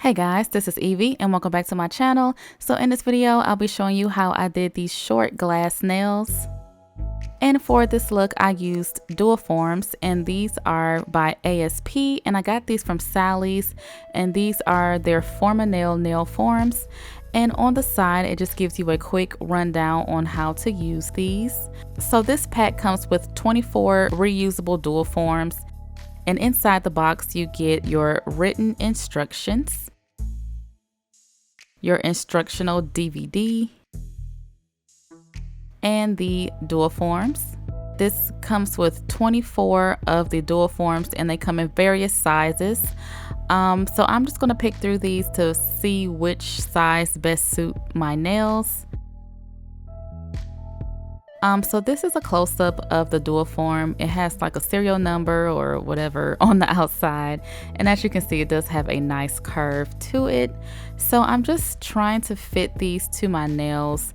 Hey guys, this is Evie and welcome back to my channel. So in this video, I'll be showing you how I did these short glass nails. And for this look, I used dual forms, and these are by ASP, and I got these from Sally's, and these are their nail forms. And on the side, it just gives you a quick rundown on how to use these. So this pack comes with 24 reusable dual forms, and inside the box, you get your written instructions, your instructional DVD, and the dual forms. This comes with 24 of the dual forms, and they come in various sizes. So I'm just going to pick through these to see which size best suit my nails. So this is a close-up of the dual form. It has like a serial number or whatever on the outside, and as you can see, it does have a nice curve to it. So I'm just trying to fit these to my nails.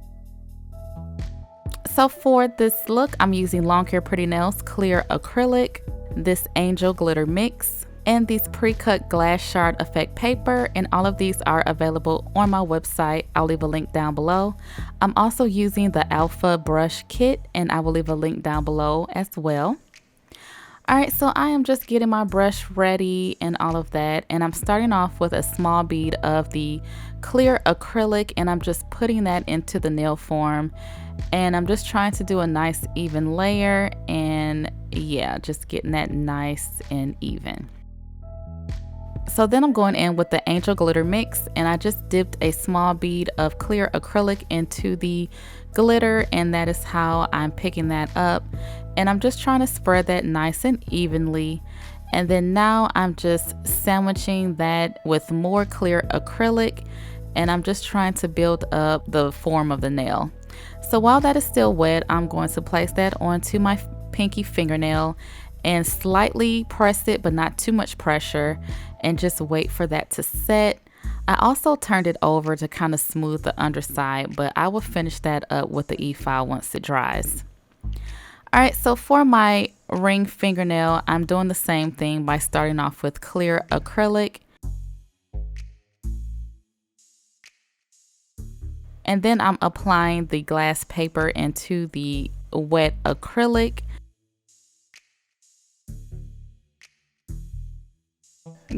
So for this look, I'm using Long Hair Pretty Nails Clear Acrylic, this Angel Glitter Mix, and these pre-cut glass shard effect paper, and all of these are available on my website. I'll leave a link down below. I'm also using the Alpha brush kit, and I will leave a link down below as well. Alright, so I am just getting my brush ready and all of that, and I'm starting off with a small bead of the clear acrylic, and I'm just putting that into the nail form, and I'm just trying to do a nice even layer, and yeah, just getting that nice and even. So then I'm going in with the Angel Glitter Mix, and I just dipped a small bead of clear acrylic into the glitter, and that is how I'm picking that up. And I'm just trying to spread that nice and evenly. And then now I'm just sandwiching that with more clear acrylic, and I'm just trying to build up the form of the nail. So while that is still wet, I'm going to place that onto my pinky fingernail and slightly press it, but not too much pressure, and just wait for that to set. I also turned it over to kind of smooth the underside, but I will finish that up with the e-file once it dries. Alright, so for my ring fingernail, I'm doing the same thing by starting off with clear acrylic. And then I'm applying the glass paper into the wet acrylic.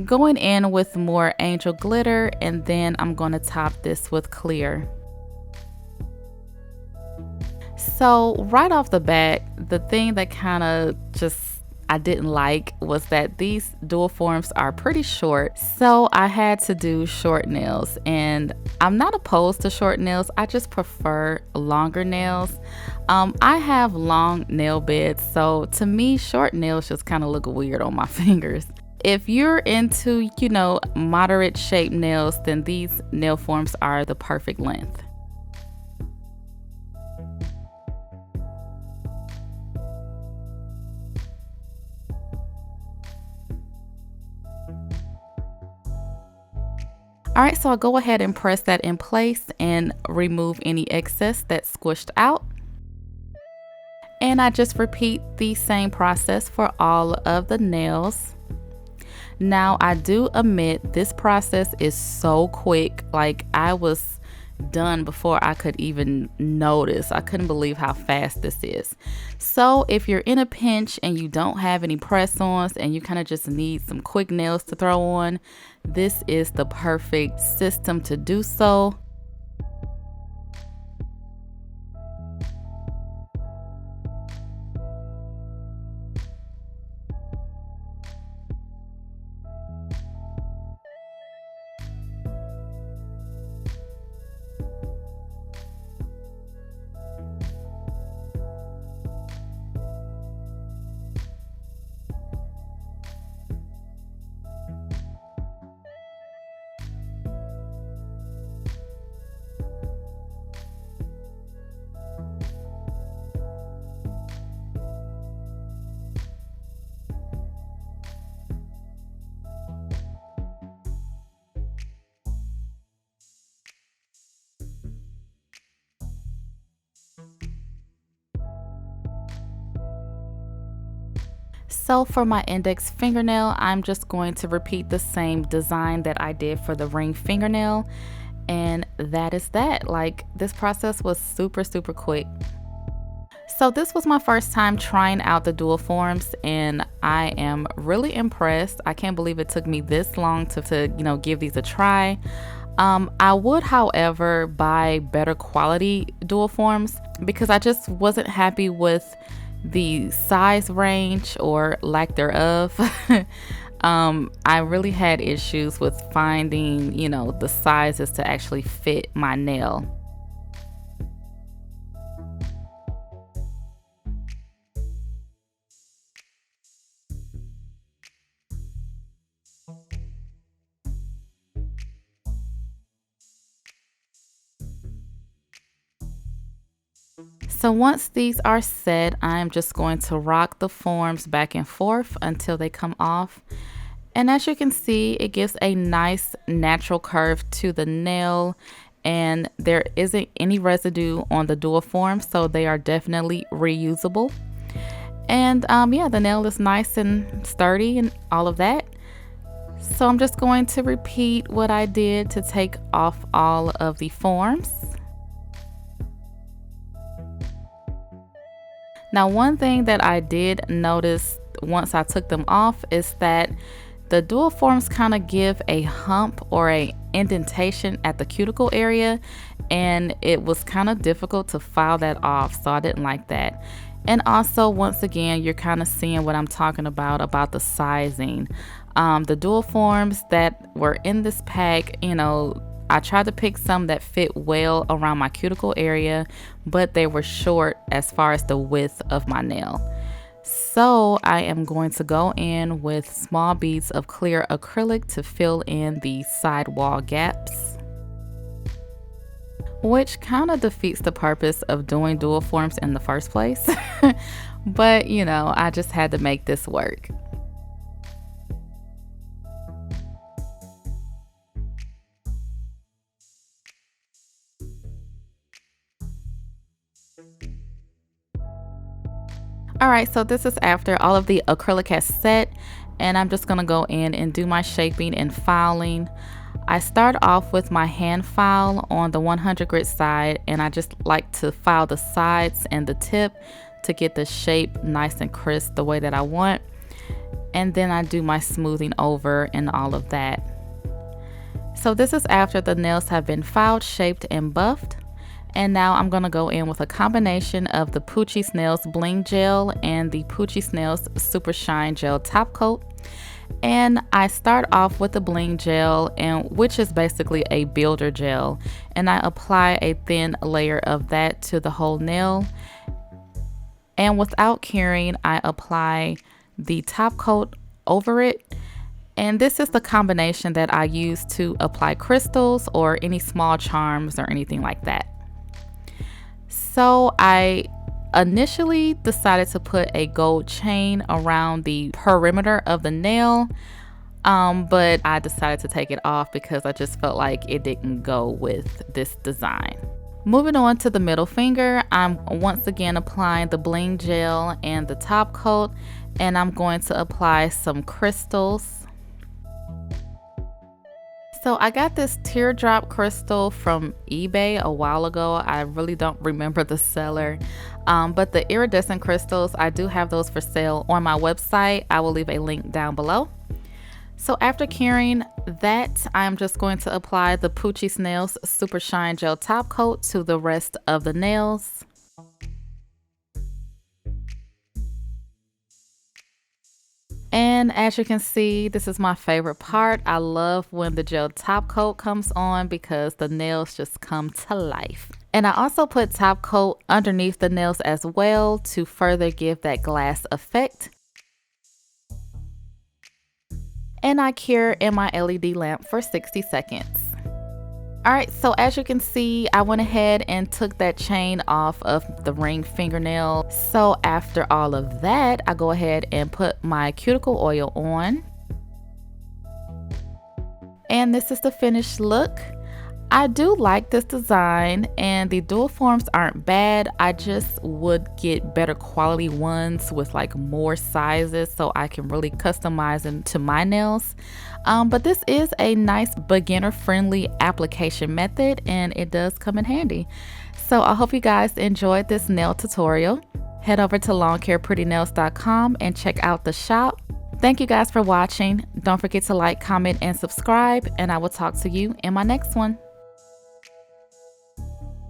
Going in with more angel glitter, and then I'm going to top this with clear. So right off the bat, the thing that kind of I didn't like was that these dual forms are pretty short. So I had to do short nails, and I'm not opposed to short nails. I just prefer longer nails. I have long nail beds, so to me, short nails just kind of look weird on my fingers. If you're into, moderate shaped nails, then these nail forms are the perfect length. Alright, so I'll go ahead and press that in place and remove any excess that's squished out. And I just repeat the same process for all of the nails. Now, I do admit this process is so quick. Like, I was done before I could even notice. I couldn't believe how fast this is. So if you're in a pinch and you don't have any press-ons and you kind of just need some quick nails to throw on, this is the perfect system to do so. So for my index fingernail, I'm just going to repeat the same design that I did for the ring fingernail. And that is that. Like, this process was super quick. So this was my first time trying out the dual forms, and I am really impressed. I can't believe it took me this long to give these a try. I would, however, buy better quality dual forms because I just wasn't happy with the size range or lack thereof. I really had issues with finding, the sizes to actually fit my nail. So once these are set, I'm just going to rock the forms back and forth until they come off. And as you can see, it gives a nice natural curve to the nail, and there isn't any residue on the dual forms, so they are definitely reusable. And yeah, the nail is nice and sturdy and all of that. So I'm just going to repeat what I did to take off all of the forms. Now, one thing that I did notice once I took them off is that the dual forms kind of give a hump or a indentation at the cuticle area, and it was kind of difficult to file that off, so I didn't like that. And also, once again, you're kind of seeing what I'm talking about the sizing. The dual forms that were in this pack, I tried to pick some that fit well around my cuticle area, but they were short as far as the width of my nail. So I am going to go in with small beads of clear acrylic to fill in the sidewall gaps, which kind of defeats the purpose of doing dual forms in the first place. But I just had to make this work. Alright, so this is after all of the acrylic has set, and I'm just going to go in and do my shaping and filing. I start off with my hand file on the 100 grit side, and I just like to file the sides and the tip to get the shape nice and crisp the way that I want. And then I do my smoothing over and all of that. So this is after the nails have been filed, shaped, and buffed. And now I'm going to go in with a combination of the Poochie Snails Bling Gel and the Poochie Snails Super Shine Gel Top Coat. And I start off with the Bling Gel, which is basically a builder gel. And I apply a thin layer of that to the whole nail. And without curing, I apply the top coat over it. And this is the combination that I use to apply crystals or any small charms or anything like that. So I initially decided to put a gold chain around the perimeter of the nail, but I decided to take it off because I just felt like it didn't go with this design. Moving on to the middle finger, I'm once again applying the Bling Gel and the top coat, and I'm going to apply some crystals. So I got this teardrop crystal from eBay a while ago. I really don't remember the seller, but the iridescent crystals, I do have those for sale on my website. I will leave a link down below. So after curing that, I'm just going to apply the Poochie Snails Super Shine Gel Top Coat to the rest of the nails. And as you can see, this is my favorite part. I love when the gel top coat comes on because the nails just come to life. And I also put top coat underneath the nails as well to further give that glass effect. And I cure in my LED lamp for 60 seconds. Alright, so as you can see, I went ahead and took that chain off of the ring fingernail. So after all of that, I go ahead and put my cuticle oil on. And this is the finished look. I do like this design, and the dual forms aren't bad. I just would get better quality ones with like more sizes so I can really customize them to my nails. But this is a nice beginner friendly application method, and it does come in handy. So I hope you guys enjoyed this nail tutorial. Head over to longhairprettynails.com and check out the shop. Thank you guys for watching. Don't forget to like, comment, and subscribe, and I will talk to you in my next one.